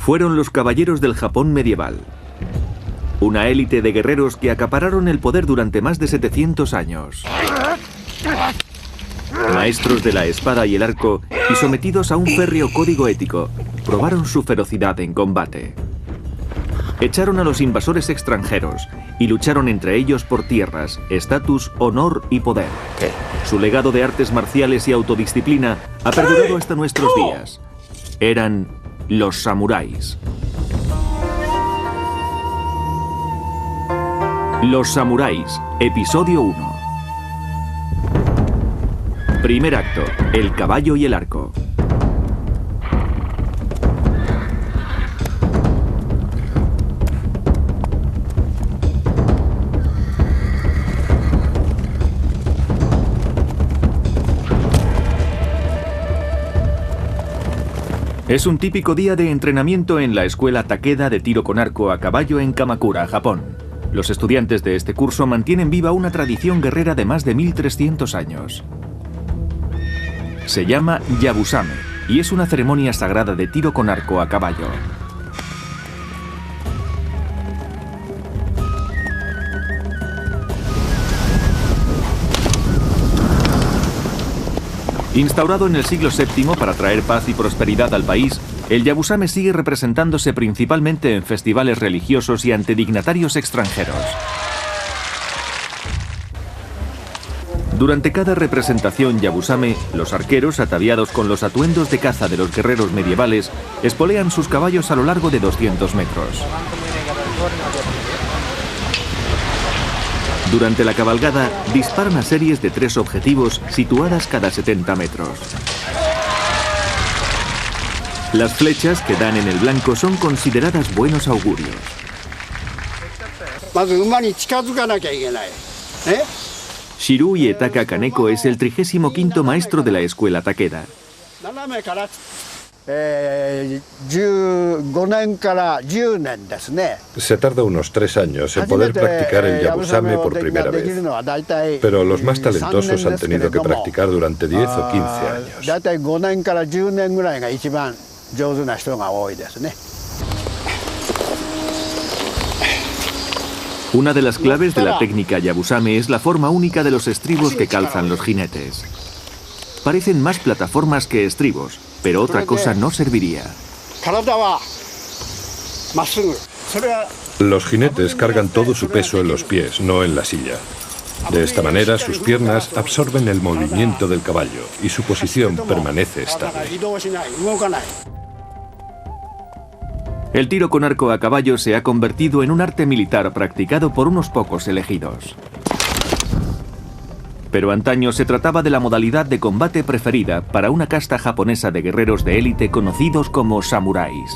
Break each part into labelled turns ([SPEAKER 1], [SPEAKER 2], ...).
[SPEAKER 1] Fueron los caballeros del Japón medieval. Una élite de guerreros que acapararon el poder durante más de 700 años. Maestros de la espada y el arco y sometidos a un férreo código ético, probaron su ferocidad en combate. Echaron a los invasores extranjeros y lucharon entre ellos por tierras, estatus, honor y poder. Su legado de artes marciales y autodisciplina ha perdurado hasta nuestros días. Eran los samuráis. Los samuráis, episodio 1. Primer acto, el caballo y el arco. Es un típico día de entrenamiento en la escuela Takeda de tiro con arco a caballo en Kamakura, Japón. Los estudiantes de este curso mantienen viva una tradición guerrera de más de 1300 años. Se llama Yabusame y es una ceremonia sagrada de tiro con arco a caballo. Instaurado en el siglo VII para traer paz y prosperidad al país, el Yabusame sigue representándose principalmente en festivales religiosos y ante dignatarios extranjeros. Durante cada representación Yabusame, los arqueros, ataviados con los atuendos de caza de los guerreros medievales, espolean sus caballos a lo largo de 200 metros. Durante la cabalgada, disparan a series de 3 objetivos situadas cada 70 metros. Las flechas que dan en el blanco son consideradas buenos augurios. Shirui Etaka Kaneko es el 35º maestro de la escuela Takeda.
[SPEAKER 2] Se tarda unos 3 años en poder practicar el Yabusame por primera vez, pero los más talentosos han tenido que practicar durante 10 o 15 años.
[SPEAKER 1] Una de las claves de la técnica Yabusame es la forma única de los estribos que calzan los jinetes. Parecen más plataformas que estribos, pero otra cosa no serviría.
[SPEAKER 2] Los jinetes cargan todo su peso en los pies, no en la silla. De esta manera, sus piernas absorben el movimiento del caballo y su posición permanece estable.
[SPEAKER 1] El tiro con arco a caballo se ha convertido en un arte militar practicado por unos pocos elegidos. Pero antaño se trataba de la modalidad de combate preferida para una casta japonesa de guerreros de élite conocidos como samuráis.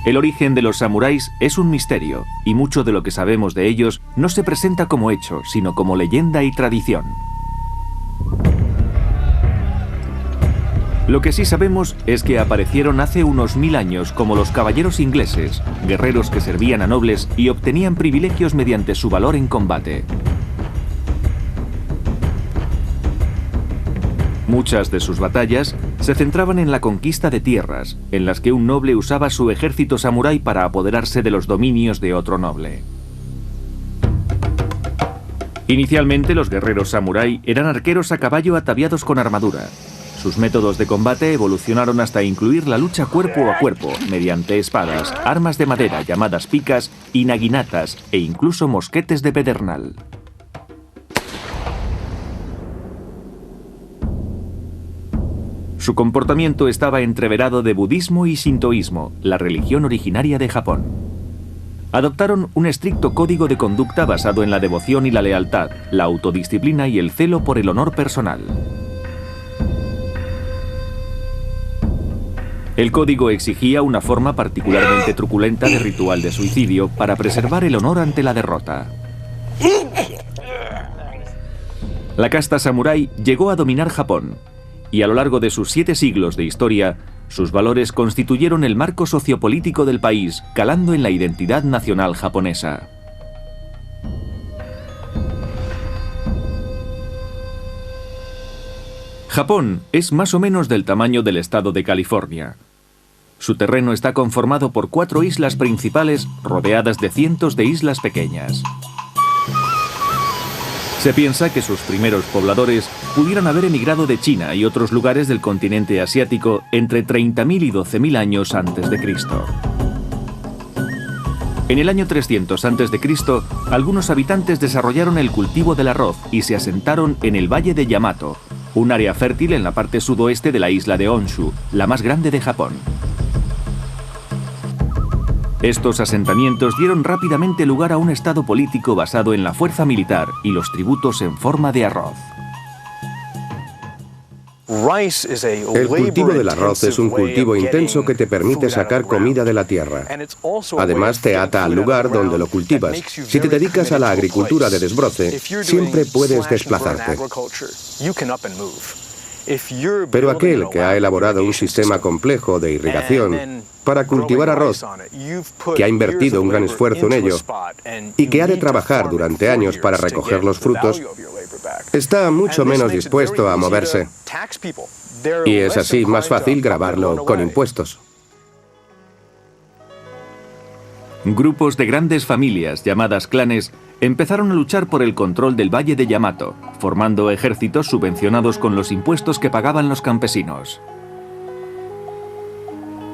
[SPEAKER 1] El origen de los samuráis es un misterio, y mucho de lo que sabemos de ellos no se presenta como hecho, sino como leyenda y tradición. Lo que sí sabemos es que aparecieron hace unos 1000 años como los caballeros ingleses, guerreros que servían a nobles y obtenían privilegios mediante su valor en combate. Muchas de sus batallas se centraban en la conquista de tierras, en las que un noble usaba su ejército samurái para apoderarse de los dominios de otro noble. Inicialmente los guerreros samurái eran arqueros a caballo ataviados con armadura. Sus métodos de combate evolucionaron hasta incluir la lucha cuerpo a cuerpo, mediante espadas, armas de madera llamadas picas y naginatas e incluso mosquetes de pedernal. Su comportamiento estaba entreverado de budismo y sintoísmo, la religión originaria de Japón. Adoptaron un estricto código de conducta basado en la devoción y la lealtad, la autodisciplina y el celo por el honor personal. El código exigía una forma particularmente truculenta de ritual de suicidio para preservar el honor ante la derrota. La casta samurái llegó a dominar Japón, y a lo largo de sus 7 siglos de historia, sus valores constituyeron el marco sociopolítico del país, calando en la identidad nacional japonesa. Japón es más o menos del tamaño del estado de California. Su terreno está conformado por 4 islas principales rodeadas de cientos de islas pequeñas. Se piensa que sus primeros pobladores pudieran haber emigrado de China y otros lugares del continente asiático entre 30.000 y 12.000 años antes de Cristo. En el año 300 a.C., algunos habitantes desarrollaron el cultivo del arroz y se asentaron en el valle de Yamato, un área fértil en la parte sudoeste de la isla de Honshu, la más grande de Japón. Estos asentamientos dieron rápidamente lugar a un estado político basado en la fuerza militar y los tributos en forma de arroz.
[SPEAKER 3] El cultivo del arroz es un cultivo intenso que te permite sacar comida de la tierra. Además, te ata al lugar donde lo cultivas. Si te dedicas a la agricultura de desbroce, siempre puedes desplazarte. Pero aquel que ha elaborado un sistema complejo de irrigación para cultivar arroz, que ha invertido un gran esfuerzo en ello y que ha de trabajar durante años para recoger los frutos, está mucho menos dispuesto a moverse. Y es así más fácil grabarlo con impuestos.
[SPEAKER 1] Grupos de grandes familias, llamadas clanes, empezaron a luchar por el control del valle de Yamato, formando ejércitos subvencionados con los impuestos que pagaban los campesinos.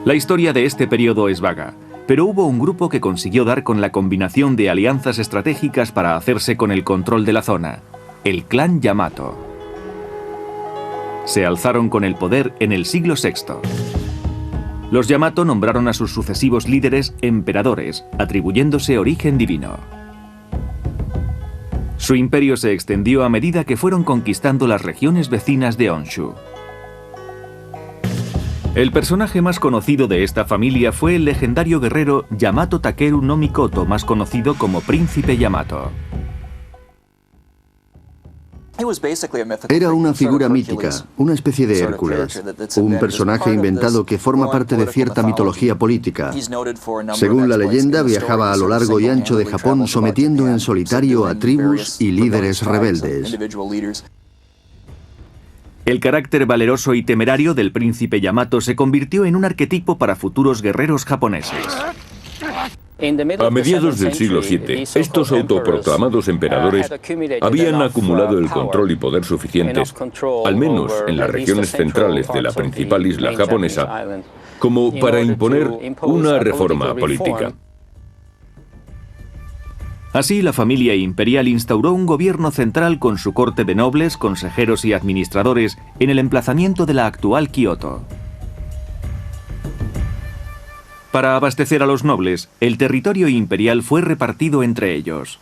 [SPEAKER 1] La historia de este periodo es vaga, pero hubo un grupo que consiguió dar con la combinación de alianzas estratégicas para hacerse con el control de la zona, el clan Yamato. Se alzaron con el poder en el siglo VI. Los Yamato nombraron a sus sucesivos líderes emperadores, atribuyéndose origen divino. Su imperio se extendió a medida que fueron conquistando las regiones vecinas de Honshu. El personaje más conocido de esta familia fue el legendario guerrero Yamato Takeru no Mikoto, más conocido como Príncipe Yamato.
[SPEAKER 4] Era una figura mítica, una especie de Hércules, un personaje inventado que forma parte de cierta mitología política. Según la leyenda, viajaba a lo largo y ancho de Japón sometiendo en solitario a tribus y líderes rebeldes.
[SPEAKER 1] El carácter valeroso y temerario del príncipe Yamato se convirtió en un arquetipo para futuros guerreros japoneses.
[SPEAKER 5] A mediados del siglo VII, estos autoproclamados emperadores habían acumulado el control y poder suficientes, al menos en las regiones centrales de la principal isla japonesa, como para imponer una reforma política.
[SPEAKER 1] Así, la familia imperial instauró un gobierno central con su corte de nobles, consejeros y administradores en el emplazamiento de la actual Kioto. Para abastecer a los nobles, el territorio imperial fue repartido entre ellos.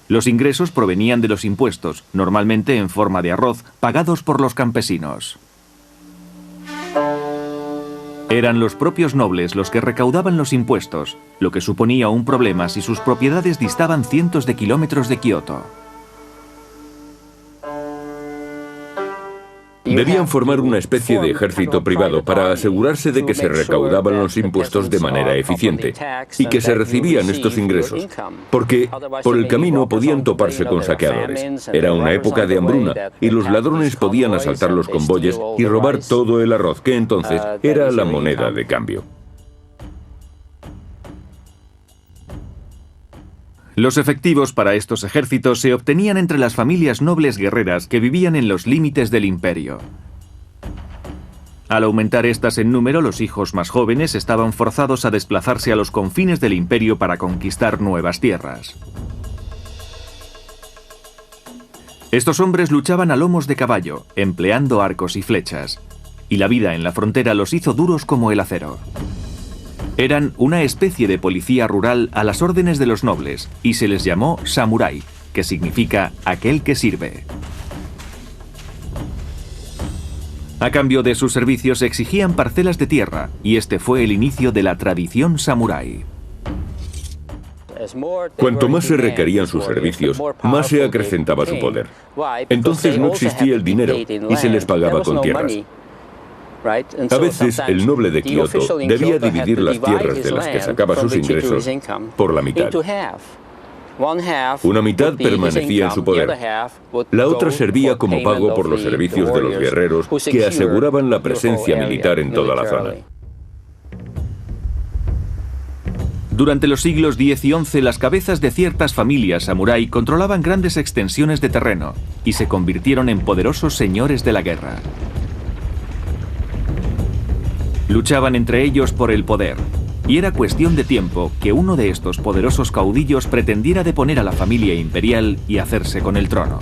[SPEAKER 1] Los ingresos provenían de los impuestos, normalmente en forma de arroz, pagados por los campesinos. Eran los propios nobles los que recaudaban los impuestos, lo que suponía un problema si sus propiedades distaban cientos de kilómetros de Kioto.
[SPEAKER 5] Debían formar una especie de ejército privado para asegurarse de que se recaudaban los impuestos de manera eficiente y que se recibían estos ingresos, porque por el camino podían toparse con saqueadores. Era una época de hambruna y los ladrones podían asaltar los convoyes y robar todo el arroz, que entonces era la moneda de cambio.
[SPEAKER 1] Los efectivos para estos ejércitos se obtenían entre las familias nobles guerreras que vivían en los límites del imperio. Al aumentar estas en número, los hijos más jóvenes estaban forzados a desplazarse a los confines del imperio para conquistar nuevas tierras. Estos hombres luchaban a lomos de caballo, empleando arcos y flechas, y la vida en la frontera los hizo duros como el acero. Eran una especie de policía rural a las órdenes de los nobles y se les llamó samurái, que significa aquel que sirve. A cambio de sus servicios exigían parcelas de tierra y este fue el inicio de la tradición samurái.
[SPEAKER 5] Cuanto más se requerían sus servicios, más se acrecentaba su poder. Entonces no existía el dinero y se les pagaba con tierras. A veces el noble de Kioto debía dividir las tierras de las que sacaba sus ingresos por la mitad. Una mitad permanecía en su poder. La otra servía como pago por los servicios de los guerreros que aseguraban la presencia militar en toda la zona.
[SPEAKER 1] Durante los siglos X y XI, las cabezas de ciertas familias samurái controlaban grandes extensiones de terreno y se convirtieron en poderosos señores de la guerra. Luchaban entre ellos por el poder, y era cuestión de tiempo que uno de estos poderosos caudillos pretendiera deponer a la familia imperial y hacerse con el trono.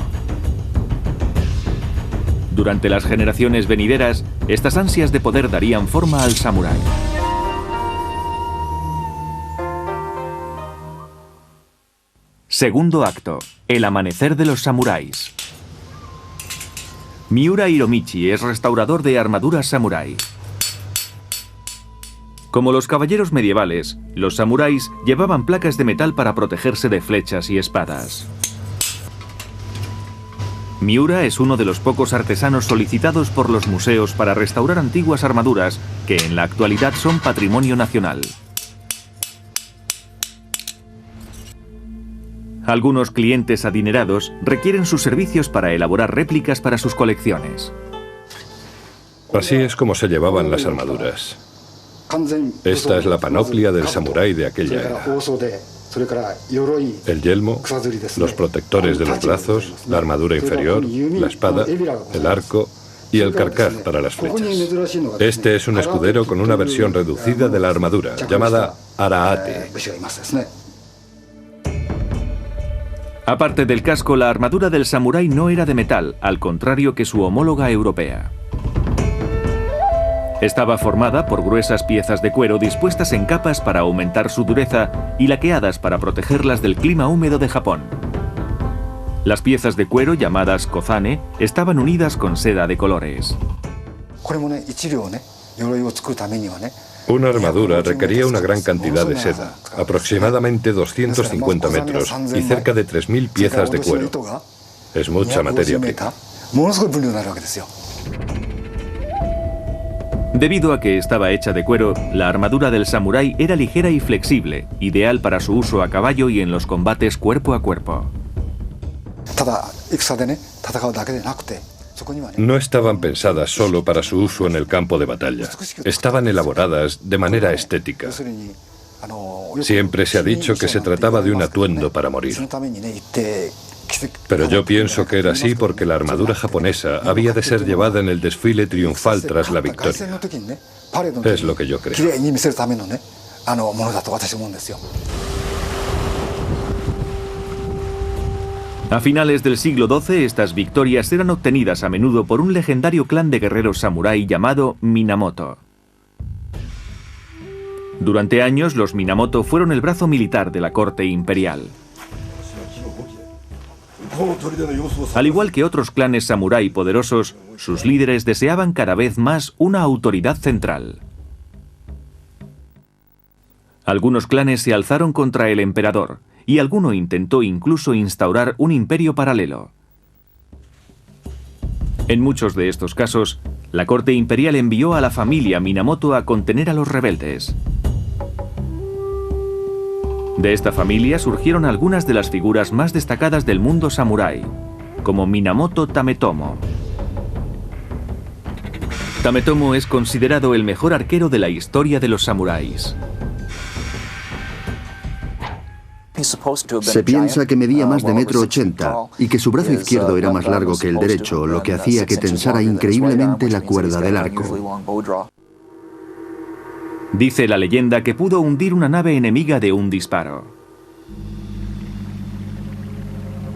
[SPEAKER 1] Durante las generaciones venideras, estas ansias de poder darían forma al samurái. Segundo acto, el amanecer de los samuráis. Miura Hiromichi es restaurador de armaduras samurái. Como los caballeros medievales, los samuráis llevaban placas de metal para protegerse de flechas y espadas. Miura es uno de los pocos artesanos solicitados por los museos para restaurar antiguas armaduras que en la actualidad son patrimonio nacional. Algunos clientes adinerados requieren sus servicios para elaborar réplicas para sus colecciones.
[SPEAKER 2] Así es como se llevaban las armaduras. Esta es la panoplia del samurái de aquella era. El yelmo, los protectores de los brazos, la armadura inferior, la espada, el arco y el carcaj para las flechas. Este es un escudero con una versión reducida de la armadura, llamada araate.
[SPEAKER 1] Aparte del casco, la armadura del samurái no era de metal, al contrario que su homóloga europea. Estaba formada por gruesas piezas de cuero dispuestas en capas para aumentar su dureza y laqueadas para protegerlas del clima húmedo de Japón. Las piezas de cuero, llamadas kozane, estaban unidas con seda de colores.
[SPEAKER 2] Una armadura requería una gran cantidad de seda, aproximadamente 250 metros y cerca de 3.000 piezas de cuero. Es mucha materia prima.
[SPEAKER 1] Debido a que estaba hecha de cuero, la armadura del samurái era ligera y flexible, ideal para su uso a caballo y en los combates cuerpo a cuerpo.
[SPEAKER 2] No estaban pensadas solo para su uso en el campo de batalla. Estaban elaboradas de manera estética. Siempre se ha dicho que se trataba de un atuendo para morir. Pero yo pienso que era así porque la armadura japonesa había de ser llevada en el desfile triunfal tras la victoria. Es lo que yo creo.
[SPEAKER 1] A finales del siglo XII, estas victorias eran obtenidas a menudo por un legendario clan de guerreros samurái llamado Minamoto. Durante años, los Minamoto fueron el brazo militar de la corte imperial. Al igual que otros clanes samurái poderosos, sus líderes deseaban cada vez más una autoridad central. Algunos clanes se alzaron contra el emperador, y alguno intentó incluso instaurar un imperio paralelo. En muchos de estos casos, la corte imperial envió a la familia Minamoto a contener a los rebeldes. De esta familia surgieron algunas de las figuras más destacadas del mundo samurái, como Minamoto Tametomo. Tametomo es considerado el mejor arquero de la historia de los samuráis.
[SPEAKER 4] Se piensa que medía más de 1,80 m y que su brazo izquierdo era más largo que el derecho, lo que hacía que tensara increíblemente la cuerda del arco.
[SPEAKER 1] Dice la leyenda que pudo hundir una nave enemiga de un disparo.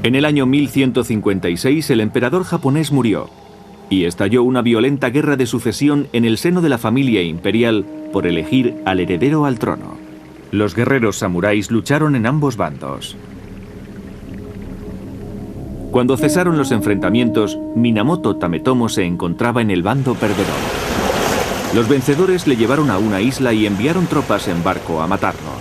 [SPEAKER 1] En el año 1156 el emperador japonés murió y estalló una violenta guerra de sucesión en el seno de la familia imperial por elegir al heredero al trono. Los guerreros samuráis lucharon en ambos bandos. Cuando cesaron los enfrentamientos, Minamoto Tametomo se encontraba en el bando perdedor. Los vencedores le llevaron a una isla y enviaron tropas en barco a matarlo.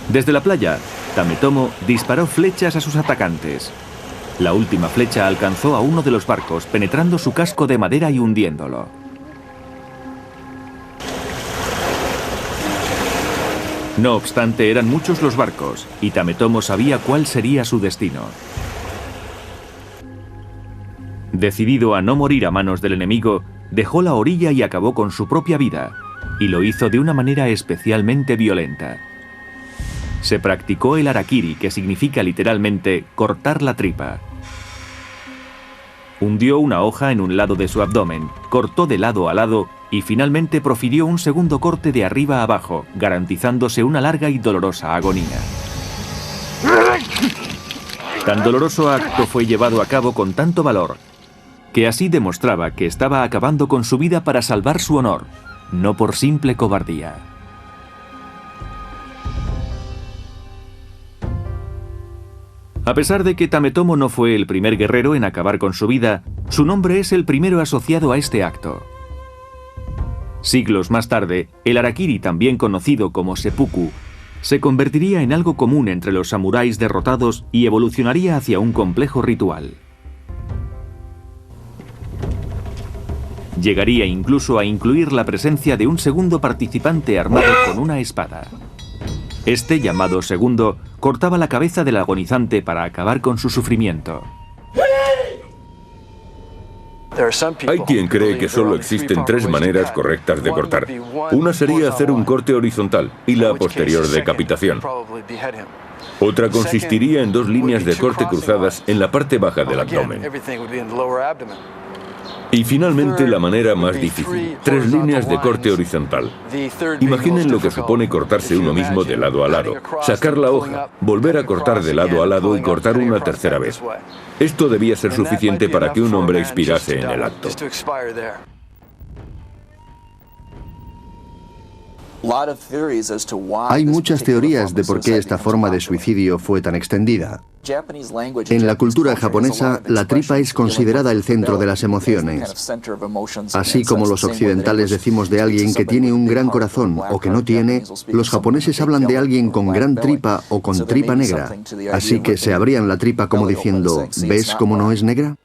[SPEAKER 1] Desde la playa, Tametomo disparó flechas a sus atacantes. La última flecha alcanzó a uno de los barcos, penetrando su casco de madera y hundiéndolo. No obstante, eran muchos los barcos, y Tametomo sabía cuál sería su destino. Decidido a no morir a manos del enemigo, dejó la orilla y acabó con su propia vida, y lo hizo de una manera especialmente violenta. Se practicó el harakiri, que significa literalmente cortar la tripa. Hundió una hoja en un lado de su abdomen, cortó de lado a lado y finalmente profirió un segundo corte de arriba a abajo, garantizándose una larga y dolorosa agonía. Tan doloroso acto fue llevado a cabo con tanto valor, que así demostraba que estaba acabando con su vida para salvar su honor, no por simple cobardía. A pesar de que Tametomo no fue el primer guerrero en acabar con su vida, su nombre es el primero asociado a este acto. Siglos más tarde, el harakiri, también conocido como seppuku, se convertiría en algo común entre los samuráis derrotados y evolucionaría hacia un complejo ritual. Llegaría incluso a incluir la presencia de un segundo participante armado con una espada. Este, llamado segundo, cortaba la cabeza del agonizante para acabar con su sufrimiento.
[SPEAKER 5] Hay quien cree que solo existen tres maneras correctas de cortar. Una sería hacer un corte horizontal y la posterior decapitación. Otra consistiría en dos líneas de corte cruzadas en la parte baja del abdomen. Y finalmente la manera más difícil, tres líneas de corte horizontal. Imaginen lo que supone cortarse uno mismo de lado a lado, sacar la hoja, volver a cortar de lado a lado y cortar una tercera vez. Esto debía ser suficiente para que un hombre expirase en el acto.
[SPEAKER 4] Hay muchas teorías de por qué esta forma de suicidio fue tan extendida. En la cultura japonesa, la tripa es considerada el centro de las emociones. Así como los occidentales decimos de alguien que tiene un gran corazón o que no tiene, los japoneses hablan de alguien con gran tripa o con tripa negra. Así que se abrían la tripa como diciendo, ¿ves cómo no es negra?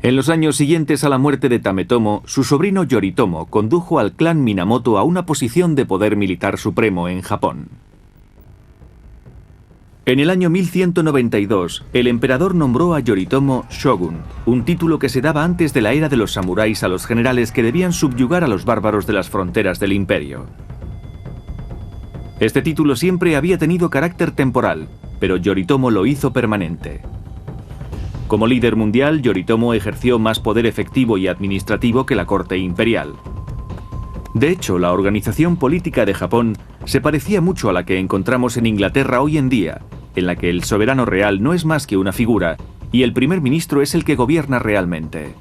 [SPEAKER 1] En los años siguientes a la muerte de Tametomo, su sobrino Yoritomo condujo al clan Minamoto a una posición de poder militar supremo en Japón. En el año 1192, el emperador nombró a Yoritomo shogun, un título que se daba antes de la era de los samuráis a los generales que debían subyugar a los bárbaros de las fronteras del imperio. Este título siempre había tenido carácter temporal, pero Yoritomo lo hizo permanente. Como líder mundial, Yoritomo ejerció más poder efectivo y administrativo que la corte imperial. De hecho, la organización política de Japón se parecía mucho a la que encontramos en Inglaterra hoy en día, en la que el soberano real no es más que una figura y el primer ministro es el que gobierna realmente.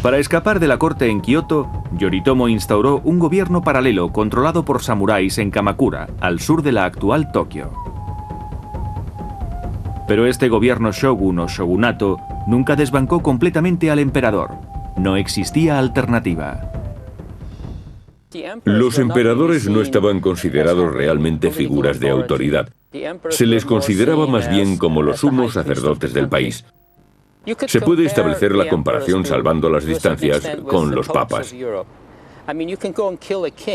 [SPEAKER 1] Para escapar de la corte en Kioto, Yoritomo instauró un gobierno paralelo controlado por samuráis en Kamakura, al sur de la actual Tokio. Pero este gobierno shogun o shogunato nunca desbancó completamente al emperador. No existía alternativa.
[SPEAKER 5] Los emperadores no estaban considerados realmente figuras de autoridad. Se les consideraba más bien como los sumos sacerdotes del país. Se puede establecer la comparación, salvando las distancias, con los papas.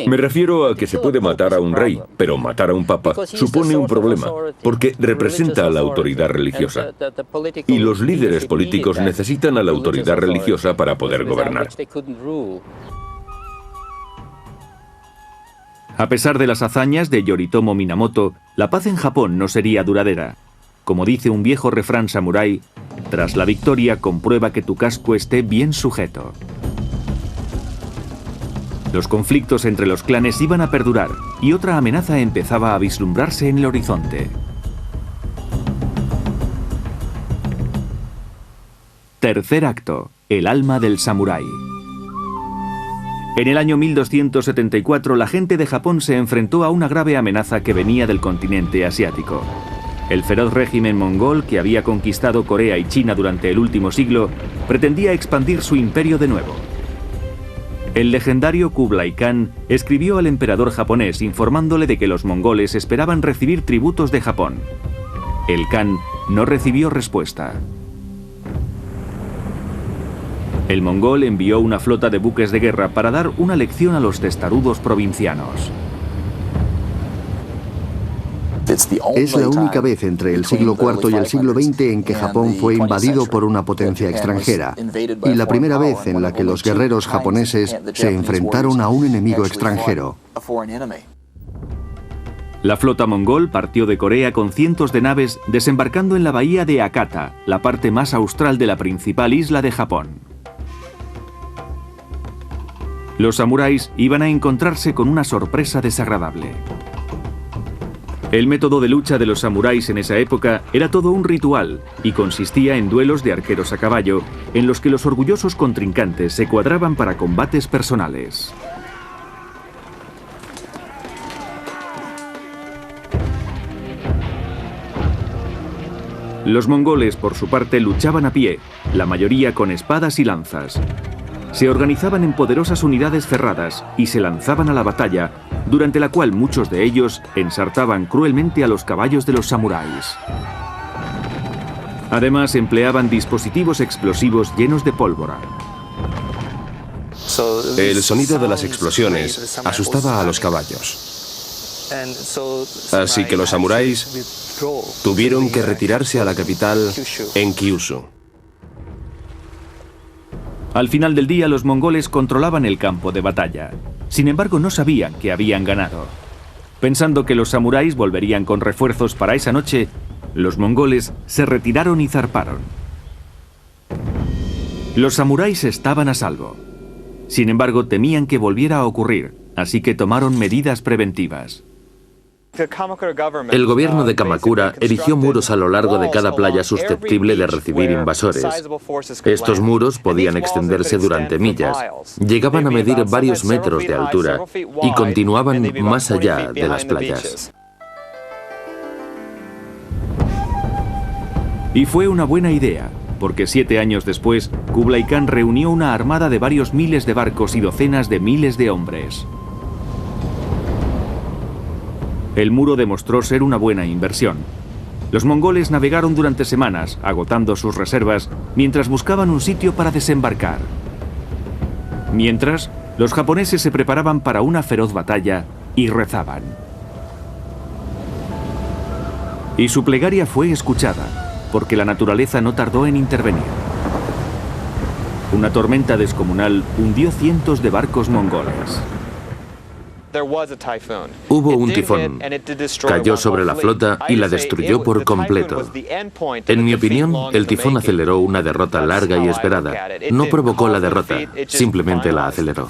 [SPEAKER 5] Me refiero a que se puede matar a un rey, pero matar a un papa supone un problema, porque representa a la autoridad religiosa. Y los líderes políticos necesitan a la autoridad religiosa para poder gobernar.
[SPEAKER 1] A pesar de las hazañas de Yoritomo Minamoto, la paz en Japón no sería duradera. Como dice un viejo refrán samurái, tras la victoria comprueba que tu casco esté bien sujeto. Los conflictos entre los clanes iban a perdurar y otra amenaza empezaba a vislumbrarse en el horizonte. Tercer acto, el alma del samurái. En el año 1274 la gente de Japón se enfrentó a una grave amenaza que venía del continente asiático. El feroz régimen mongol que había conquistado Corea y China durante el último siglo pretendía expandir su imperio de nuevo. El legendario Kublai Khan escribió al emperador japonés informándole de que los mongoles esperaban recibir tributos de Japón. El Khan no recibió respuesta. El mongol envió una flota de buques de guerra para dar una lección a los testarudos provincianos.
[SPEAKER 4] Es la única vez entre el siglo IV y el siglo XX en que Japón fue invadido por una potencia extranjera, y la primera vez en la que los guerreros japoneses se enfrentaron a un enemigo extranjero.
[SPEAKER 1] La flota mongol partió de Corea con cientos de naves, desembarcando en la bahía de Hakata, la parte más austral de la principal isla de Japón. Los samuráis iban a encontrarse con una sorpresa desagradable. El método de lucha de los samuráis en esa época era todo un ritual y consistía en duelos de arqueros a caballo, en los que los orgullosos contrincantes se cuadraban para combates personales. Los mongoles, por su parte, luchaban a pie, la mayoría con espadas y lanzas. Se organizaban en poderosas unidades cerradas y se lanzaban a la batalla, durante la cual muchos de ellos ensartaban cruelmente a los caballos de los samuráis. Además, empleaban dispositivos explosivos llenos de pólvora.
[SPEAKER 3] El sonido de las explosiones asustaba a los caballos. Así que los samuráis tuvieron que retirarse a la capital, en Kyushu.
[SPEAKER 1] Al final del día, los mongoles controlaban el campo de batalla. Sin embargo, no sabían que habían ganado. Pensando que los samuráis volverían con refuerzos para esa noche, los mongoles se retiraron y zarparon. Los samuráis estaban a salvo. Sin embargo, temían que volviera a ocurrir, así que tomaron medidas preventivas.
[SPEAKER 6] El gobierno de Kamakura erigió muros a lo largo de cada playa susceptible de recibir invasores. Estos muros podían extenderse durante millas, llegaban a medir varios metros de altura y continuaban más allá de las playas.
[SPEAKER 1] Y fue una buena idea, porque 7 años después, Kublai Khan reunió una armada de varios miles de barcos y docenas de miles de hombres. El muro demostró ser una buena inversión. Los mongoles navegaron durante semanas, agotando sus reservas, mientras buscaban un sitio para desembarcar. Mientras, los japoneses se preparaban para una feroz batalla y rezaban. Y su plegaria fue escuchada, porque la naturaleza no tardó en intervenir. Una tormenta descomunal hundió cientos de barcos mongoles.
[SPEAKER 6] Hubo un tifón, cayó sobre la flota y la destruyó por completo. En mi opinión, el tifón aceleró una derrota larga y esperada. No provocó la derrota, simplemente la aceleró.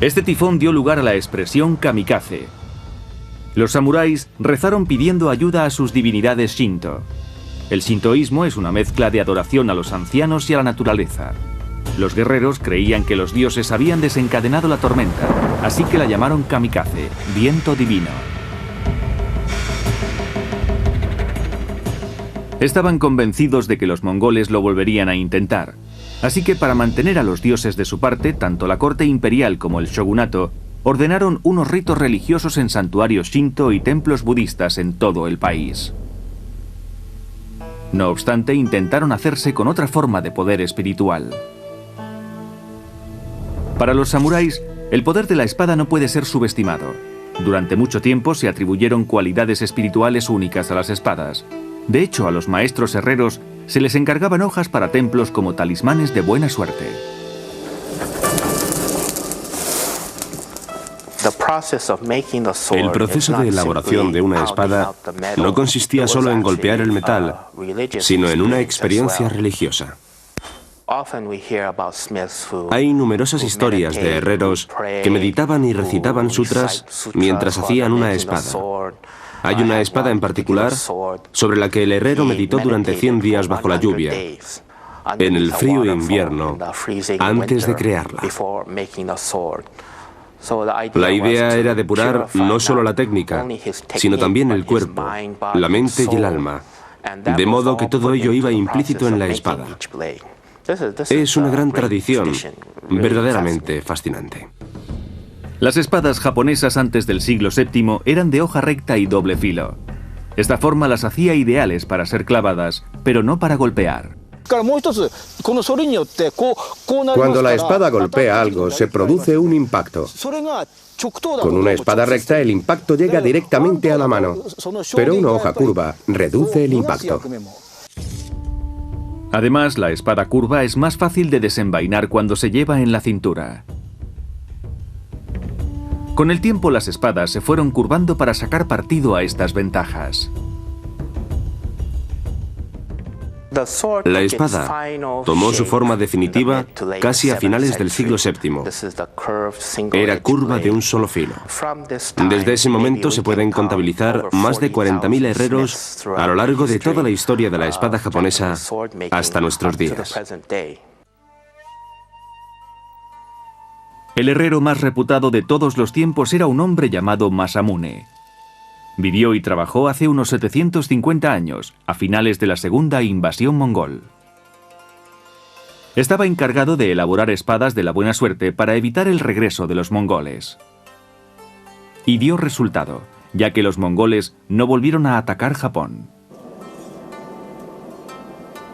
[SPEAKER 1] Este tifón dio lugar a la expresión kamikaze. Los samuráis rezaron pidiendo ayuda a sus divinidades Shinto. El shintoísmo es una mezcla de adoración a los ancianos y a la naturaleza. Los guerreros creían que los dioses habían desencadenado la tormenta, así que la llamaron kamikaze, viento divino. Estaban convencidos de que los mongoles lo volverían a intentar, así que para mantener a los dioses de su parte, tanto la corte imperial como el shogunato ordenaron unos ritos religiosos en santuarios shinto y templos budistas en todo el país. No obstante, intentaron hacerse con otra forma de poder espiritual. Para los samuráis, el poder de la espada no puede ser subestimado. Durante mucho tiempo se atribuyeron cualidades espirituales únicas a las espadas. De hecho, a los maestros herreros se les encargaban hojas para templos como talismanes de buena suerte.
[SPEAKER 3] El proceso de elaboración de una espada no consistía solo en golpear el metal, sino en una experiencia religiosa. Hay numerosas historias de herreros que meditaban y recitaban sutras mientras hacían una espada. Hay una espada en particular sobre la que el herrero meditó durante 100 días bajo la lluvia, en el frío invierno, antes de crearla. La idea era depurar no solo la técnica, sino también el cuerpo, la mente y el alma, de modo que todo ello iba implícito en la espada. Es una gran tradición, verdaderamente fascinante.
[SPEAKER 1] Las espadas japonesas antes del siglo VII eran de hoja recta y doble filo. Esta forma las hacía ideales para ser clavadas, pero no para golpear.
[SPEAKER 3] Cuando la espada golpea algo, se produce un impacto. Con una espada recta, el impacto llega directamente a la mano, pero una hoja curva reduce el impacto.
[SPEAKER 1] Además, la espada curva es más fácil de desenvainar cuando se lleva en la cintura. Con el tiempo, las espadas se fueron curvando para sacar partido a estas ventajas.
[SPEAKER 7] La espada tomó su forma definitiva casi a finales del siglo VII. Era curva de un solo filo. Desde ese momento se pueden contabilizar más de 40.000 herreros a lo largo de toda la historia de la espada japonesa hasta nuestros días.
[SPEAKER 1] El herrero más reputado de todos los tiempos era un hombre llamado Masamune. Vivió y trabajó hace unos 750 años, a finales de la segunda invasión mongol. Estaba encargado de elaborar espadas de la buena suerte para evitar el regreso de los mongoles. Y dio resultado, ya que los mongoles no volvieron a atacar Japón.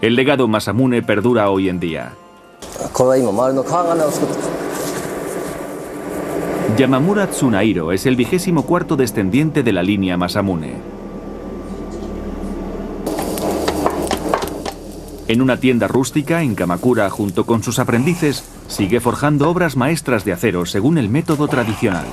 [SPEAKER 1] El legado Masamune perdura hoy en día. Yamamura Tsunahiro es el 24º descendiente de la línea Masamune. En una tienda rústica en Kamakura, junto con sus aprendices, sigue forjando obras maestras de acero según el método tradicional.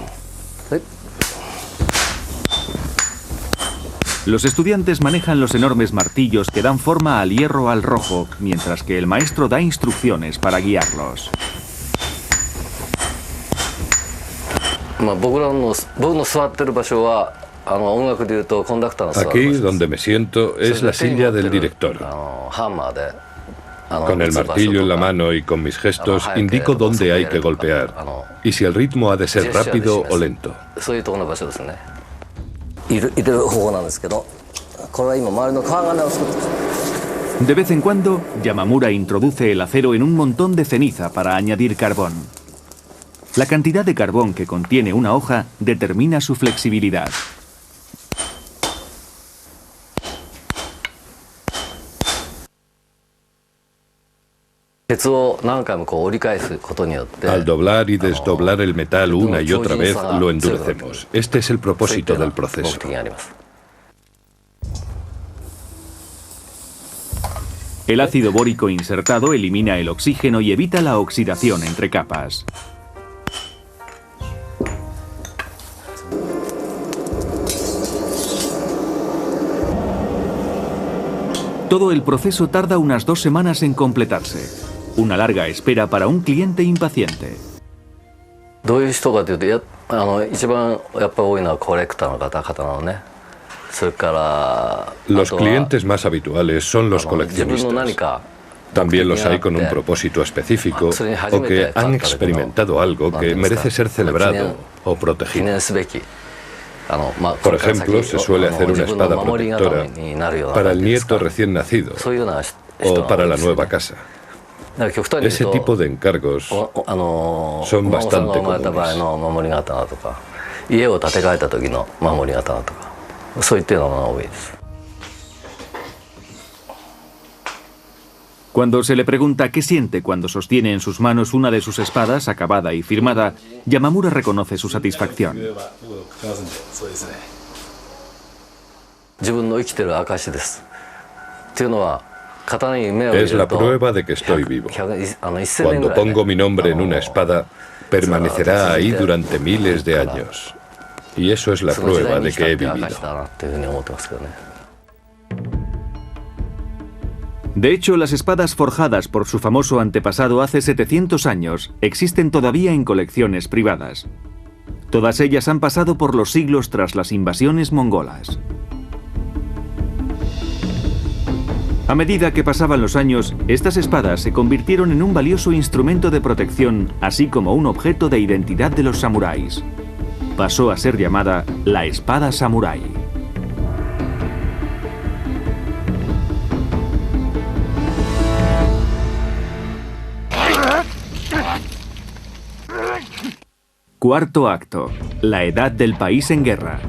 [SPEAKER 1] Los estudiantes manejan los enormes martillos que dan forma al hierro al rojo, mientras que el maestro da instrucciones para guiarlos.
[SPEAKER 2] Aquí, donde me siento, es la silla del director. Con el martillo en la mano y con mis gestos, indico dónde hay que golpear y si el ritmo ha de ser rápido o lento.
[SPEAKER 1] De vez en cuando, Yamamura introduce el acero en un montón de ceniza para añadir carbón. La cantidad de carbón que contiene una hoja determina su flexibilidad.
[SPEAKER 2] Al doblar y desdoblar el metal una y otra vez, lo endurecemos. Este es el propósito del proceso.
[SPEAKER 1] El ácido bórico insertado elimina el oxígeno y evita la oxidación entre capas. Todo el proceso tarda unas 2 semanas en completarse. Una larga espera para un cliente impaciente.
[SPEAKER 2] Los clientes más habituales son los coleccionistas. También los hay con un propósito específico o que han experimentado algo que merece ser celebrado o protegido. Por ejemplo, se suele hacer una espada protectora para el nieto recién nacido o para la nueva casa. Ese tipo de encargos son bastante comunes.
[SPEAKER 1] Cuando se le pregunta qué siente cuando sostiene en sus manos una de sus espadas acabada y firmada, Yamamura reconoce su satisfacción.
[SPEAKER 2] Es la prueba de que estoy vivo. Cuando pongo mi nombre en una espada, permanecerá ahí durante miles de años. Y eso es la prueba de que he vivido.
[SPEAKER 1] De hecho, las espadas forjadas por su famoso antepasado hace 700 años existen todavía en colecciones privadas. Todas ellas han pasado por los siglos tras las invasiones mongolas. A medida que pasaban los años, estas espadas se convirtieron en un valioso instrumento de protección, así como un objeto de identidad de los samuráis. Pasó a ser llamada la espada samurái. Cuarto acto. La edad del país en guerra.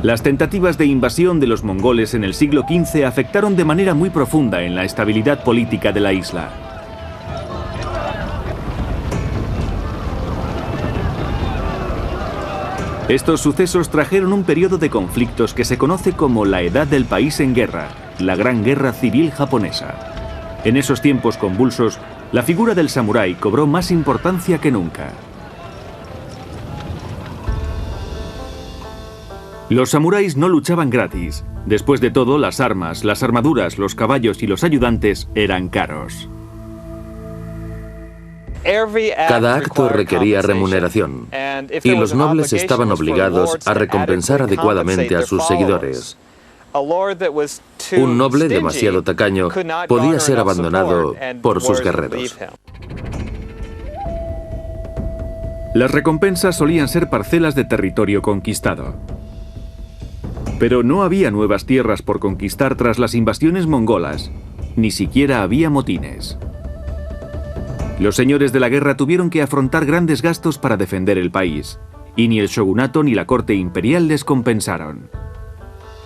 [SPEAKER 1] Las tentativas de invasión de los mongoles en el siglo XV afectaron de manera muy profunda en la estabilidad política de la isla. Estos sucesos trajeron un periodo de conflictos que se conoce como la Edad del País en Guerra, la Gran Guerra Civil Japonesa. En esos tiempos convulsos, la figura del samurái cobró más importancia que nunca. Los samuráis no luchaban gratis. Después de todo, las armas, las armaduras, los caballos y los ayudantes eran caros.
[SPEAKER 6] Cada acto requería remuneración, y los nobles estaban obligados a recompensar adecuadamente a sus seguidores. Un noble demasiado tacaño podía ser abandonado por sus guerreros.
[SPEAKER 1] Las recompensas solían ser parcelas de territorio conquistado. Pero no había nuevas tierras por conquistar tras las invasiones mongolas, ni siquiera había motines. Los señores de la guerra tuvieron que afrontar grandes gastos para defender el país, y ni el shogunato ni la corte imperial les compensaron.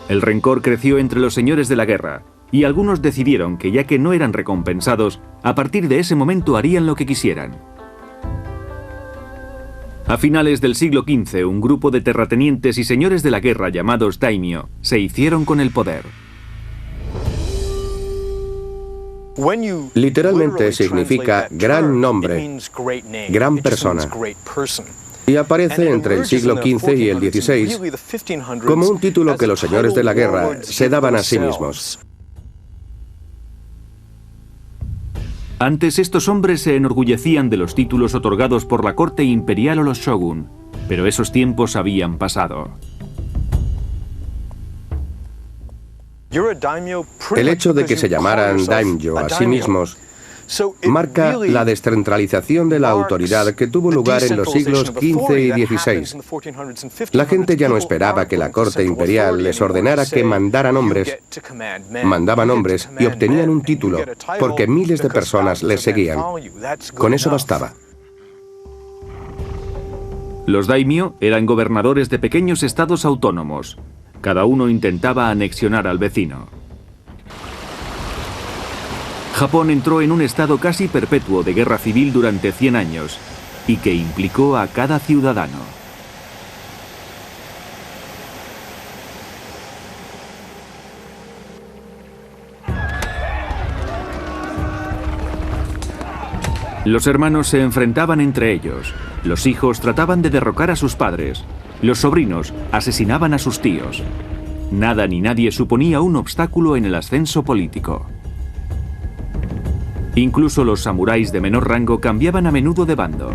[SPEAKER 1] El rencor creció entre los señores de la guerra, y algunos decidieron que ya que no eran recompensados, a partir de ese momento harían lo que quisieran. A finales del siglo XV, un grupo de terratenientes y señores de la guerra llamados daimyo se hicieron con el poder.
[SPEAKER 3] Literalmente significa gran nombre, gran persona, y aparece entre el siglo XV y el XVI como un título que los señores de la guerra se daban a sí mismos.
[SPEAKER 1] Antes estos hombres se enorgullecían de los títulos otorgados por la corte imperial o los shogun, pero esos tiempos habían pasado.
[SPEAKER 3] El hecho de que se llamaran daimyo a sí mismos marca la descentralización de la autoridad que tuvo lugar en los siglos XV y XVI. La gente ya no esperaba que la corte imperial les ordenara que mandaran hombres. Mandaban hombres y obtenían un título, porque miles de personas les seguían. Con eso bastaba.
[SPEAKER 1] Los daimyo eran gobernadores de pequeños estados autónomos. Cada uno intentaba anexionar al vecino. Japón entró en un estado casi perpetuo de guerra civil durante 100 años, y que implicó a cada ciudadano. Los hermanos se enfrentaban entre ellos, los hijos trataban de derrocar a sus padres, los sobrinos asesinaban a sus tíos. Nada ni nadie suponía un obstáculo en el ascenso político. Incluso los samuráis de menor rango cambiaban a menudo de bando.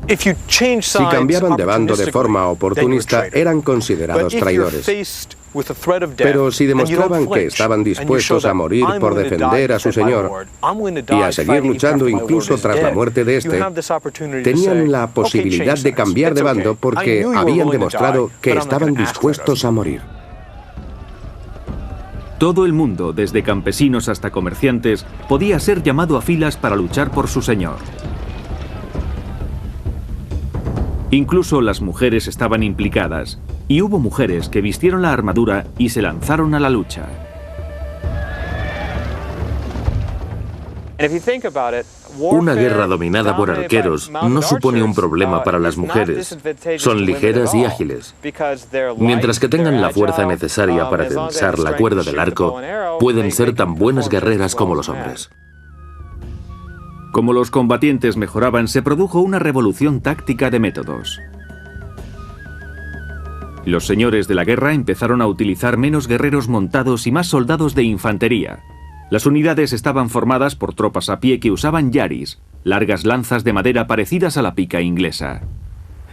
[SPEAKER 3] Si cambiaban de bando de forma oportunista, eran considerados traidores. Pero si demostraban que estaban dispuestos a morir por defender a su señor y a seguir luchando incluso tras la muerte de este, tenían la posibilidad de cambiar de bando porque habían demostrado que estaban dispuestos a morir.
[SPEAKER 1] Todo el mundo, desde campesinos hasta comerciantes, podía ser llamado a filas para luchar por su señor. Incluso las mujeres estaban implicadas, y hubo mujeres que vistieron la armadura y se lanzaron a la lucha.
[SPEAKER 6] Una guerra dominada por arqueros no supone un problema para las mujeres. Son ligeras y ágiles. Mientras que tengan la fuerza necesaria para tensar la cuerda del arco, pueden ser tan buenas guerreras como los hombres.
[SPEAKER 1] Como los combatientes mejoraban, se produjo una revolución táctica de métodos. Los señores de la guerra empezaron a utilizar menos guerreros montados y más soldados de infantería. Las unidades estaban formadas por tropas a pie que usaban yaris, largas lanzas de madera parecidas a la pica inglesa.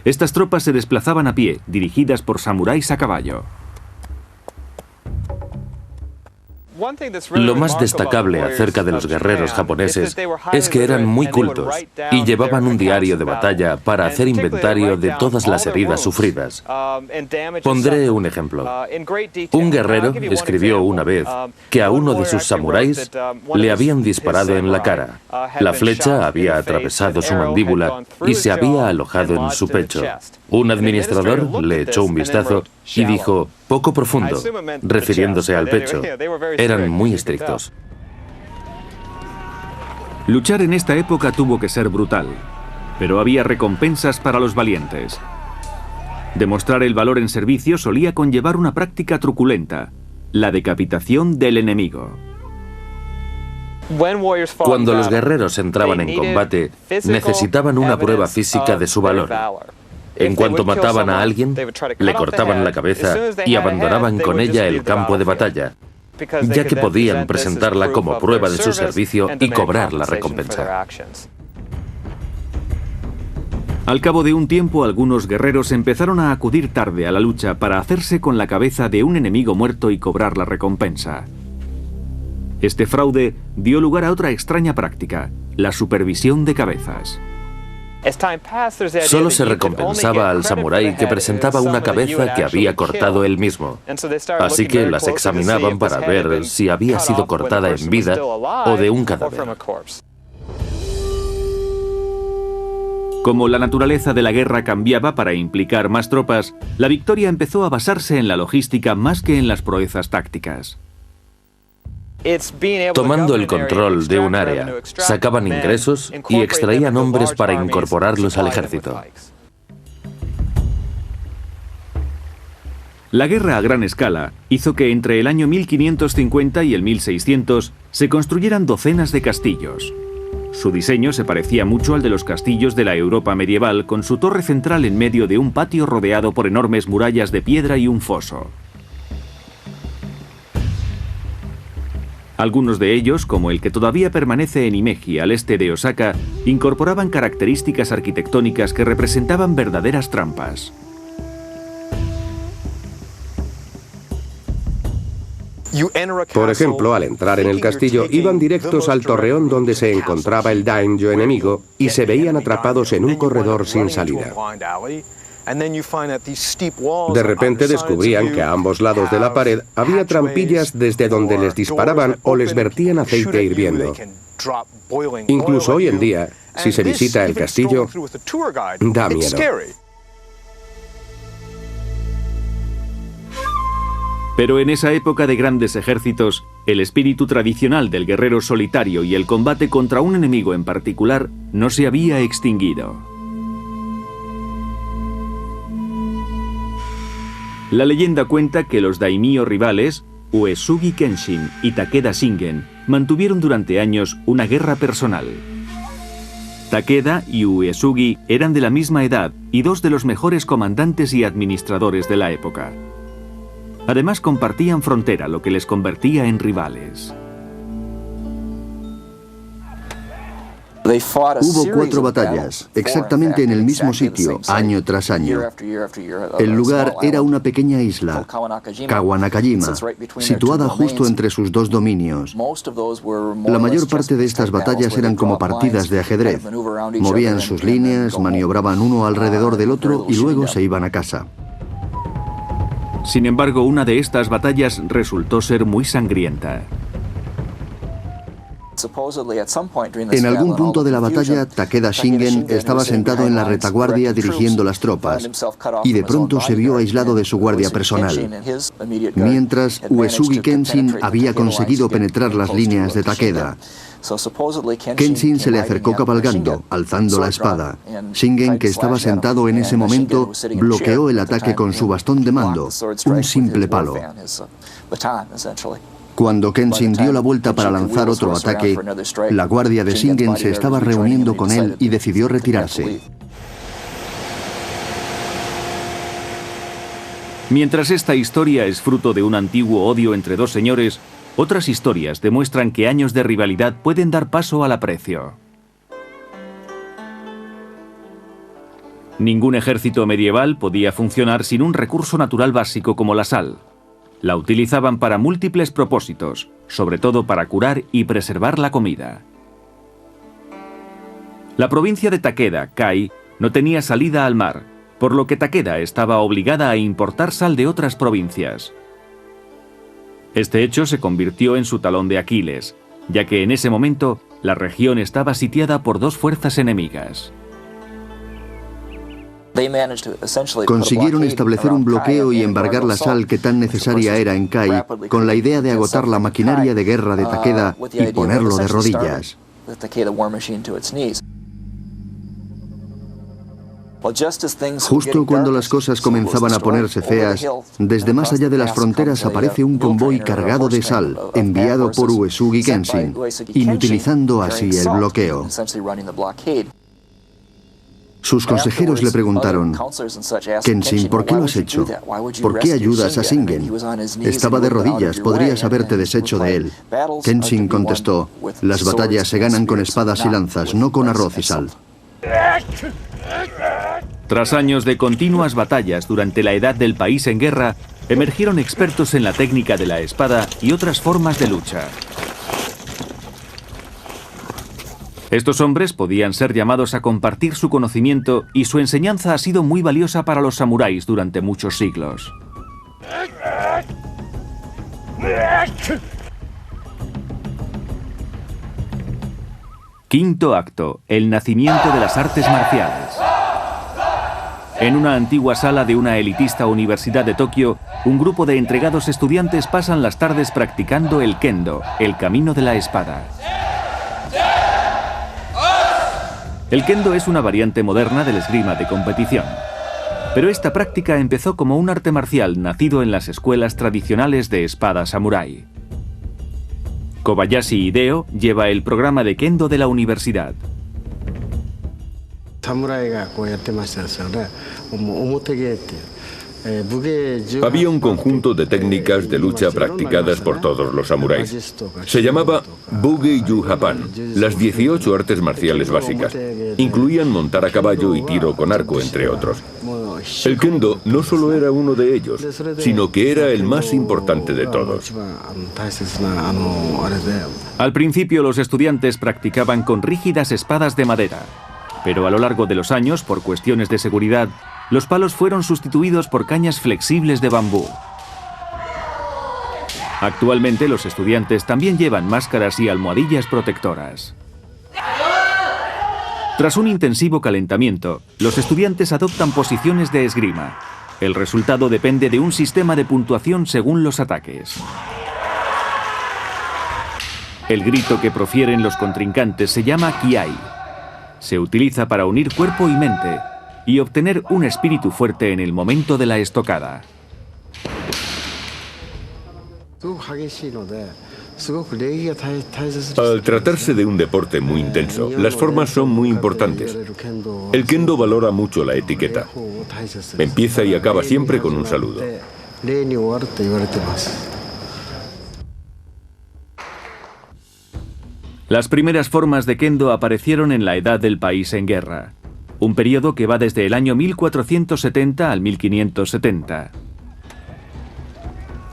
[SPEAKER 1] Estas tropas se desplazaban a pie, dirigidas por samuráis a caballo.
[SPEAKER 6] Lo más destacable acerca de los guerreros japoneses es que eran muy cultos y llevaban un diario de batalla para hacer inventario de todas las heridas sufridas. Pondré un ejemplo. Un guerrero escribió una vez que a uno de sus samuráis le habían disparado en la cara. La flecha había atravesado su mandíbula y se había alojado en su pecho. Un administrador le echó un vistazo y dijo, poco profundo, refiriéndose al pecho. Eran muy estrictos.
[SPEAKER 1] Luchar en esta época tuvo que ser brutal, pero había recompensas para los valientes. Demostrar el valor en servicio solía conllevar una práctica truculenta, la decapitación del enemigo.
[SPEAKER 6] Cuando los guerreros entraban en combate, necesitaban una prueba física de su valor. En cuanto mataban a alguien, le cortaban la cabeza y abandonaban con ella el campo de batalla, ya que podían presentarla como prueba de su servicio y cobrar la recompensa.
[SPEAKER 1] Al cabo de un tiempo, algunos guerreros empezaron a acudir tarde a la lucha para hacerse con la cabeza de un enemigo muerto y cobrar la recompensa. Este fraude dio lugar a otra extraña práctica, la supervisión de cabezas.
[SPEAKER 6] Solo se recompensaba al samurái que presentaba una cabeza que había cortado él mismo. Así que las examinaban para ver si había sido cortada en vida o de un cadáver.
[SPEAKER 1] Como la naturaleza de la guerra cambiaba para implicar más tropas, la victoria empezó a basarse en la logística más que en las proezas tácticas.
[SPEAKER 6] Tomando el control de un área, sacaban ingresos y extraían hombres para incorporarlos al ejército.
[SPEAKER 1] La guerra a gran escala hizo que entre el año 1550 y el 1600 se construyeran docenas de castillos. Su diseño se parecía mucho al de los castillos de la Europa medieval, con su torre central en medio de un patio rodeado por enormes murallas de piedra y un foso. Algunos de ellos, como el que todavía permanece en Himeji, al este de Osaka, incorporaban características arquitectónicas que representaban verdaderas trampas.
[SPEAKER 3] Por ejemplo, al entrar en el castillo, iban directos al torreón donde se encontraba el daimyo enemigo y se veían atrapados en un corredor sin salida. De repente descubrían que a ambos lados de la pared había trampillas desde donde les disparaban o les vertían aceite hirviendo. Incluso hoy en día, si se visita el castillo, da miedo.
[SPEAKER 1] Pero en esa época de grandes ejércitos, el espíritu tradicional del guerrero solitario y el combate contra un enemigo en particular no se había extinguido. La leyenda cuenta que los daimyo rivales, Uesugi Kenshin y Takeda Shingen, mantuvieron durante años una guerra personal. Takeda y Uesugi eran de la misma edad y dos de los mejores comandantes y administradores de la época. Además compartían frontera, lo que les convertía en rivales.
[SPEAKER 4] Hubo 4 batallas, exactamente en el mismo sitio, año tras año. El lugar era una pequeña isla, Kawanakajima, situada justo entre sus dos dominios. La mayor parte de estas batallas eran como partidas de ajedrez. Movían sus líneas, maniobraban uno alrededor del otro y luego se iban a casa.
[SPEAKER 1] Sin embargo, una de estas batallas resultó ser muy sangrienta.
[SPEAKER 4] En algún punto de la batalla, Takeda Shingen estaba sentado en la retaguardia dirigiendo las tropas y de pronto se vio aislado de su guardia personal, mientras Uesugi Kenshin había conseguido penetrar las líneas de Takeda. Kenshin se le acercó cabalgando, alzando la espada. Shingen, que estaba sentado en ese momento, bloqueó el ataque con su bastón de mando, un simple palo. Cuando Kenshin dio la vuelta para lanzar otro ataque, la guardia de Shingen se estaba reuniendo con él y decidió retirarse.
[SPEAKER 1] Mientras esta historia es fruto de un antiguo odio entre dos señores, otras historias demuestran que años de rivalidad pueden dar paso al aprecio. Ningún ejército medieval podía funcionar sin un recurso natural básico como la sal. La utilizaban para múltiples propósitos, sobre todo para curar y preservar la comida. La provincia de Takeda, Kai, no tenía salida al mar, por lo que Takeda estaba obligada a importar sal de otras provincias. Este hecho se convirtió en su talón de Aquiles, ya que en ese momento la región estaba sitiada por dos fuerzas enemigas.
[SPEAKER 4] Consiguieron establecer un bloqueo y embargar la sal que tan necesaria era en Kai, con la idea de agotar la maquinaria de guerra de Takeda y ponerlo de rodillas. Justo cuando las cosas comenzaban a ponerse feas, desde más allá de las fronteras aparece un convoy cargado de sal, enviado por Uesugi Kenshin, inutilizando así el bloqueo. Sus consejeros le preguntaron: Kenshin, ¿por qué lo has hecho? ¿Por qué ayudas a Shingen? Estaba de rodillas, podrías haberte deshecho de él. Kenshin contestó: las batallas se ganan con espadas y lanzas, no con arroz y sal.
[SPEAKER 1] Tras años de continuas batallas durante la Edad del País en guerra, emergieron expertos en la técnica de la espada y otras formas de lucha. Estos hombres podían ser llamados a compartir su conocimiento y su enseñanza ha sido muy valiosa para los samuráis durante muchos siglos. Quinto acto: el nacimiento de las artes marciales. En una antigua sala de una elitista universidad de Tokio, un grupo de entregados estudiantes pasan las tardes practicando el kendo, el camino de la espada. El kendo es una variante moderna del esgrima de competición. Pero esta práctica empezó como un arte marcial nacido en las escuelas tradicionales de espada samurái. Kobayashi Hideo lleva el programa de kendo de la universidad.
[SPEAKER 5] Había un conjunto de técnicas de lucha practicadas por todos los samuráis. Se llamaba Buge-Yu Hapan, las 18 artes marciales básicas. Incluían montar a caballo y tiro con arco, entre otros. El kendo no solo era uno de ellos, sino que era el más importante de todos.
[SPEAKER 1] Al principio los estudiantes practicaban con rígidas espadas de madera, pero a lo largo de los años, por cuestiones de seguridad, los palos fueron sustituidos por cañas flexibles de bambú. Actualmente los estudiantes también llevan máscaras y almohadillas protectoras. Tras un intensivo calentamiento, los estudiantes adoptan posiciones de esgrima. El resultado depende de un sistema de puntuación según los ataques. El grito que profieren los contrincantes se llama Kiai. Se utiliza para unir cuerpo y mente y obtener un espíritu fuerte en el momento de la estocada.
[SPEAKER 5] Al tratarse de un deporte muy intenso, las formas son muy importantes. El kendo valora mucho la etiqueta. Empieza y acaba siempre con un saludo.
[SPEAKER 1] Las primeras formas de kendo aparecieron en la Edad del País en guerra, un periodo que va desde el año 1470 al 1570.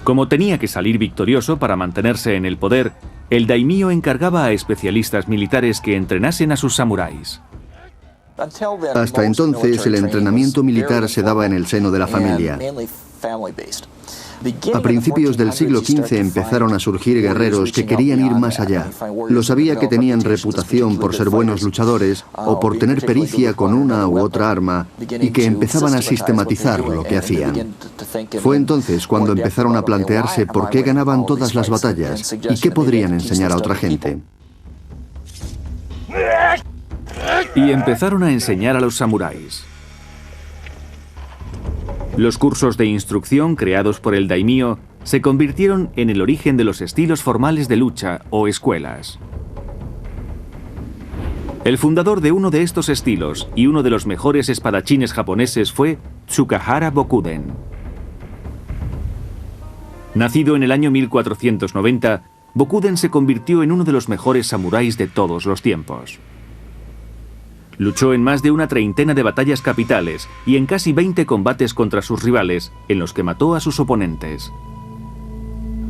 [SPEAKER 1] Como tenía que salir victorioso para mantenerse en el poder, el daimyo encargaba a especialistas militares que entrenasen a sus samuráis.
[SPEAKER 4] Hasta entonces, el entrenamiento militar se daba en el seno de la familia. A principios del siglo XV empezaron a surgir guerreros que querían ir más allá. Lo sabía que tenían reputación por ser buenos luchadores o por tener pericia con una u otra arma y que empezaban a sistematizar lo que hacían. Fue entonces cuando empezaron a plantearse por qué ganaban todas las batallas y qué podrían enseñar a otra gente.
[SPEAKER 1] Y empezaron a enseñar a los samuráis. Los cursos de instrucción creados por el daimyo se convirtieron en el origen de los estilos formales de lucha o escuelas. El fundador de uno de estos estilos y uno de los mejores espadachines japoneses fue Tsukahara Bokuden. Nacido en el año 1490, Bokuden se convirtió en uno de los mejores samuráis de todos los tiempos. Luchó en más de una treintena de batallas capitales y en casi 20 combates contra sus rivales, en los que mató a sus oponentes.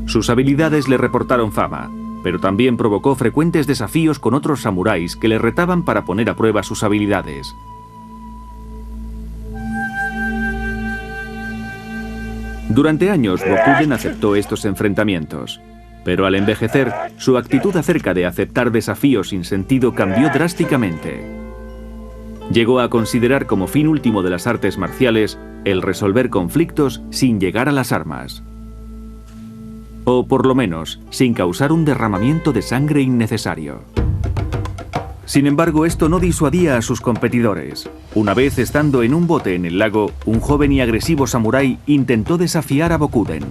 [SPEAKER 1] Sus habilidades le reportaron fama, pero también provocó frecuentes desafíos con otros samuráis que le retaban para poner a prueba sus habilidades. Durante años, Bokuden aceptó estos enfrentamientos, pero al envejecer, su actitud acerca de aceptar desafíos sin sentido cambió drásticamente. Llegó a considerar como fin último de las artes marciales el resolver conflictos sin llegar a las armas. O por lo menos, sin causar un derramamiento de sangre innecesario. Sin embargo, esto no disuadía a sus competidores. Una vez estando en un bote en el lago, un joven y agresivo samurái intentó desafiar a Bokuden.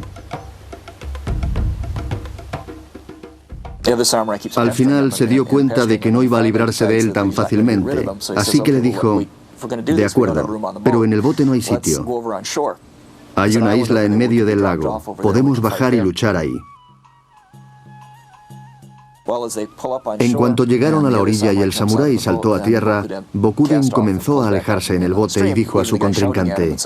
[SPEAKER 4] Al final se dio cuenta de que no iba a librarse de él tan fácilmente, así que le dijo, de acuerdo, pero en el bote no hay sitio. Hay una isla en medio del lago, podemos bajar y luchar ahí. En cuanto llegaron a la orilla y el samurái saltó a tierra, Bokuden comenzó a alejarse en el bote y dijo a su contrincante,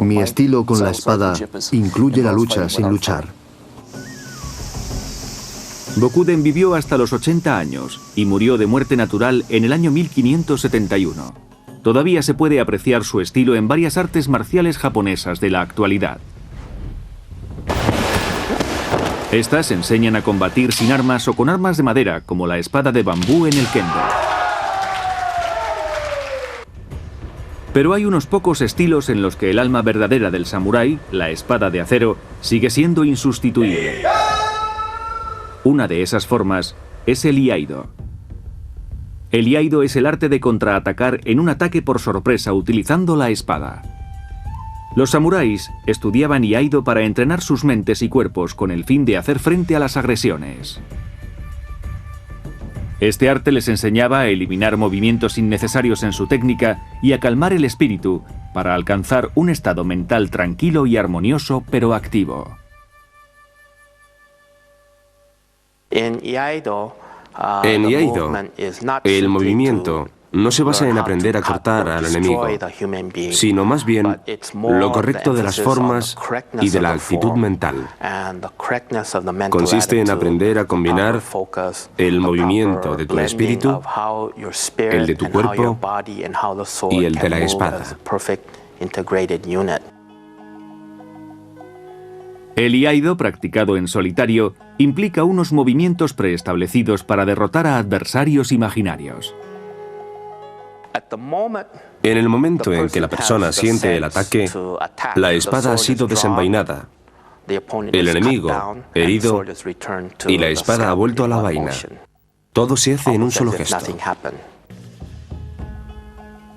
[SPEAKER 4] mi estilo con la espada incluye la lucha sin luchar.
[SPEAKER 1] Bokuden vivió hasta los 80 años y murió de muerte natural en el año 1571. Todavía se puede apreciar su estilo en varias artes marciales japonesas de la actualidad. Estas enseñan a combatir sin armas o con armas de madera, como la espada de bambú en el kendo. Pero hay unos pocos estilos en los que el alma verdadera del samurái, la espada de acero, sigue siendo insustituible. Una de esas formas es el iaido. El iaido es el arte de contraatacar en un ataque por sorpresa utilizando la espada. Los samuráis estudiaban iaido para entrenar sus mentes y cuerpos con el fin de hacer frente a las agresiones. Este arte les enseñaba a eliminar movimientos innecesarios en su técnica y a calmar el espíritu para alcanzar un estado mental tranquilo y armonioso pero activo.
[SPEAKER 7] En iaido, el movimiento no se basa en aprender a cortar al enemigo, sino más bien lo correcto de las formas y de la actitud mental. Consiste en aprender a combinar el movimiento de tu espíritu, el de tu cuerpo y el de la espada.
[SPEAKER 1] El iaido, practicado en solitario, implica unos movimientos preestablecidos para derrotar a adversarios imaginarios.
[SPEAKER 7] En el momento en que la persona siente el ataque, la espada ha sido desenvainada, el enemigo herido y la espada ha vuelto a la vaina. Todo se hace en un solo gesto.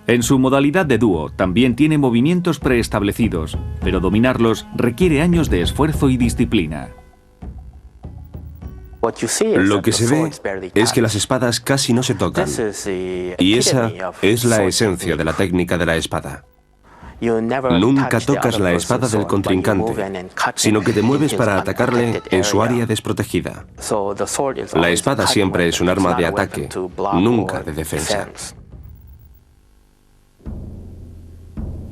[SPEAKER 1] En su modalidad de dúo también tiene movimientos preestablecidos, pero dominarlos requiere años de esfuerzo y disciplina.
[SPEAKER 7] Lo que se ve es que las espadas casi no se tocan, y esa es la esencia de la técnica de la espada. Nunca tocas la espada del contrincante, sino que te mueves para atacarle en su área desprotegida. La espada siempre es un arma de ataque, nunca de defensa.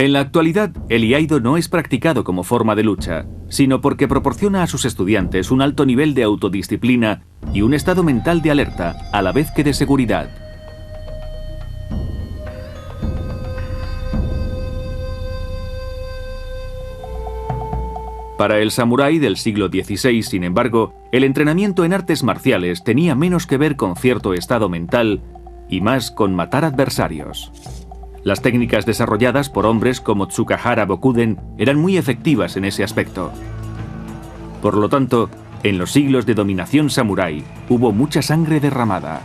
[SPEAKER 1] En la actualidad, el iaido no es practicado como forma de lucha, sino porque proporciona a sus estudiantes un alto nivel de autodisciplina y un estado mental de alerta, a la vez que de seguridad. Para el samurái del siglo XVI, sin embargo, el entrenamiento en artes marciales tenía menos que ver con cierto estado mental y más con matar adversarios. Las técnicas desarrolladas por hombres como Tsukahara Bokuden eran muy efectivas en ese aspecto. Por lo tanto, en los siglos de dominación samurái hubo mucha sangre derramada.